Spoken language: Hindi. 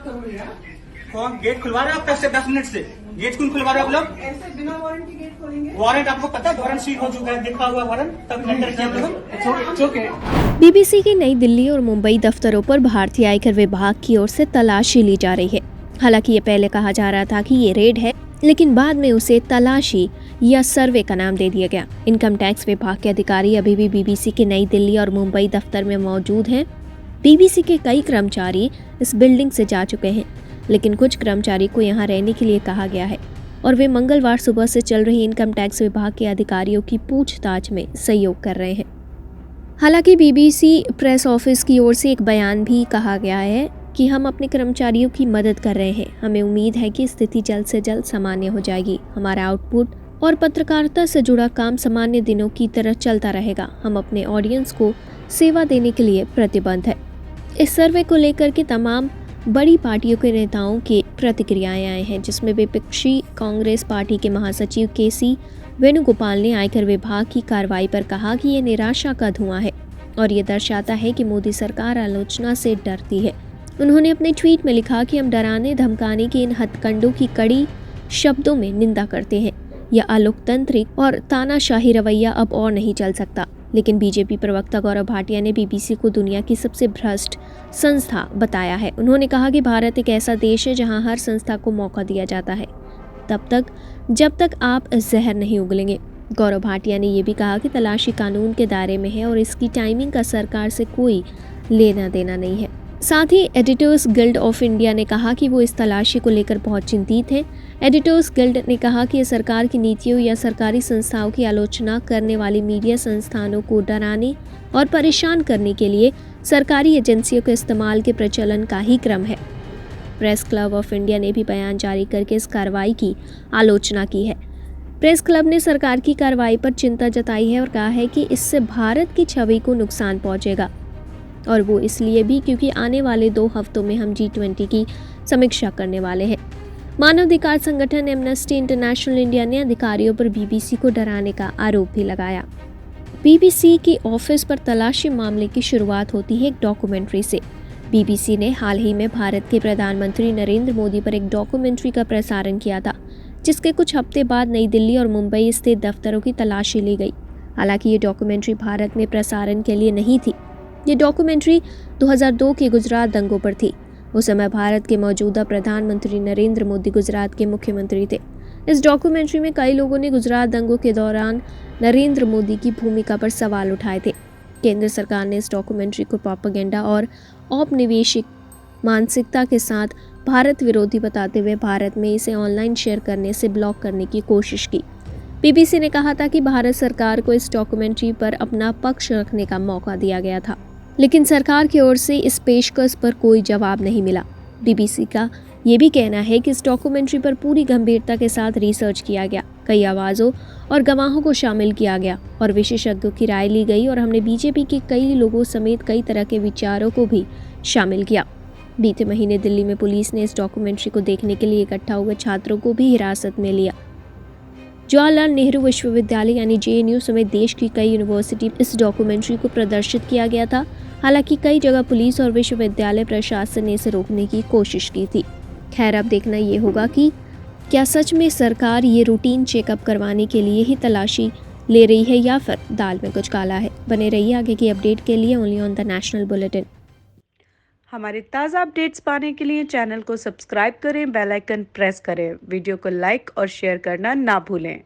कौन गेट खुलवा रहे हो आप? कब से 10 मिनट से गेट क्यों खुलवा रहे हो आप लोग? ऐसे बिना वारंटी गेट खोलेंगे? वारंट आपको पता है? वारंट सील हो चुका है, देखा हुआ वारंट, तब अंदर किया हम। बीबीसी के नई दिल्ली और मुंबई दफ्तरों पर भारतीय आयकर विभाग की ओर से तलाशी ली जा रही है। हालांकि ये पहले कहा जा रहा था कि ये रेड है, लेकिन बाद में उसे तलाशी या सर्वे का नाम दे दिया गया। इनकम टैक्स विभाग के अधिकारी अभी भी बीबीसी के नई दिल्ली और मुंबई दफ्तर में मौजूद हैं। बीबीसी के कई कर्मचारी इस बिल्डिंग से जा चुके हैं, लेकिन कुछ कर्मचारी को यहाँ रहने के लिए कहा गया है और वे मंगलवार सुबह से चल रही इनकम टैक्स विभाग के अधिकारियों की पूछताछ में सहयोग कर रहे हैं। हालांकि बीबीसी प्रेस ऑफिस की ओर से एक बयान भी कहा गया है कि हम अपने कर्मचारियों की मदद कर रहे हैं। हमें उम्मीद है कि स्थिति जल्द से जल्द सामान्य हो जाएगी। हमारा आउटपुट और पत्रकारिता से जुड़ा काम सामान्य दिनों की तरह चलता रहेगा। हम अपने ऑडियंस को सेवा देने के लिए प्रतिबद्ध है। इस सर्वे को लेकर के तमाम बड़ी पार्टियों के नेताओं के प्रतिक्रियाएं आए हैं, जिसमें विपक्षी कांग्रेस पार्टी के महासचिव केसी वेणुगोपाल ने आयकर विभाग की कार्रवाई पर कहा कि ये निराशा का धुआं है और ये दर्शाता है कि मोदी सरकार आलोचना से डरती है। उन्होंने अपने ट्वीट में लिखा कि हम डराने धमकाने के इन हथकंडों की कड़ी शब्दों में निंदा करते हैं। यह अलोकतांत्रिक और तानाशाही रवैया अब और नहीं चल सकता। लेकिन बीजेपी प्रवक्ता गौरव भाटिया ने बीबीसी को दुनिया की सबसे भ्रष्ट संस्था बताया है। उन्होंने कहा कि भारत एक ऐसा देश है जहां हर संस्था को मौका दिया जाता है तब तक जब तक आप जहर नहीं उगलेंगे। गौरव भाटिया ने यह भी कहा कि तलाशी कानून के दायरे में है और इसकी टाइमिंग का सरकार से कोई लेना देना नहीं है। साथ ही एडिटर्स गिल्ड ऑफ इंडिया ने कहा कि वो इस तलाशी को लेकर बहुत चिंतित हैं। एडिटर्स गिल्ड ने कहा कि ये सरकार की नीतियों या सरकारी संस्थाओं की आलोचना करने वाली मीडिया संस्थानों को डराने और परेशान करने के लिए सरकारी एजेंसियों के इस्तेमाल के प्रचलन का ही क्रम है। प्रेस क्लब ऑफ इंडिया ने भी बयान जारी करके इस कार्रवाई की आलोचना की है। प्रेस क्लब ने सरकार की कार्रवाई पर चिंता जताई है और कहा है कि इससे भारत की छवि को नुकसान पहुंचेगा, और वो इसलिए भी क्योंकि आने वाले 2 हफ्तों में हम G20 की समीक्षा करने वाले हैं। मानवाधिकार संगठन एमनेस्टी इंटरनेशनल इंडिया ने अधिकारियों पर बीबीसी को डराने का आरोप भी लगाया। बीबीसी की ऑफिस पर तलाशी मामले की शुरुआत होती है एक डॉक्यूमेंट्री से। बीबीसी ने हाल ही में भारत के प्रधानमंत्री नरेंद्र मोदी पर एक डॉक्यूमेंट्री का प्रसारण किया था, जिसके कुछ हफ्ते बाद नई दिल्ली और मुंबई स्थित दफ्तरों की तलाशी ली गई। हालांकि ये डॉक्यूमेंट्री भारत में प्रसारण के लिए नहीं थी। ये डॉक्यूमेंट्री 2002 के गुजरात दंगों पर थी। उस समय भारत के मौजूदा प्रधानमंत्री नरेंद्र मोदी गुजरात के मुख्यमंत्री थे। इस डॉक्यूमेंट्री में कई लोगों ने गुजरात दंगों के दौरान नरेंद्र मोदी की भूमिका पर सवाल उठाए थे। केंद्र सरकार ने इस डॉक्यूमेंट्री को प्रोपेगेंडा और औपनिवेशिक मानसिकता के साथ भारत विरोधी बताते हुए भारत में इसे ऑनलाइन शेयर करने से ब्लॉक करने की कोशिश की। बीबीसी ने कहा था कि भारत सरकार को इस डॉक्यूमेंट्री पर अपना पक्ष रखने का मौका दिया गया था, लेकिन सरकार की ओर से इस पेशकश पर कोई जवाब नहीं मिला। बीबीसी का ये भी कहना है कि इस डॉक्यूमेंट्री पर पूरी गंभीरता के साथ रिसर्च किया गया, कई आवाज़ों और गवाहों को शामिल किया गया और विशेषज्ञों की राय ली गई, और हमने बीजेपी के कई लोगों समेत कई तरह के विचारों को भी शामिल किया। बीते महीने दिल्ली में पुलिस ने इस डॉक्यूमेंट्री को देखने के लिए इकट्ठा हुए छात्रों को भी हिरासत में लिया। जवाहरलाल नेहरू विश्वविद्यालय यानी JNU समेत देश की कई यूनिवर्सिटी इस डॉक्यूमेंट्री को प्रदर्शित किया गया था। हालांकि कई जगह पुलिस और विश्वविद्यालय प्रशासन ने इसे रोकने की कोशिश की थी। खैर, अब देखना ये होगा कि क्या सच में सरकार ये रूटीन चेकअप करवाने के लिए ही तलाशी ले रही है या फिर दाल में कुछ काला है। बने रहिए आगे की अपडेट के लिए only on the national bulletin. हमारे ताज़ा अपडेट्स पाने के लिए चैनल को सब्सक्राइब करें, बेल आइकन प्रेस करें, वीडियो को लाइक और शेयर करना ना भूलें।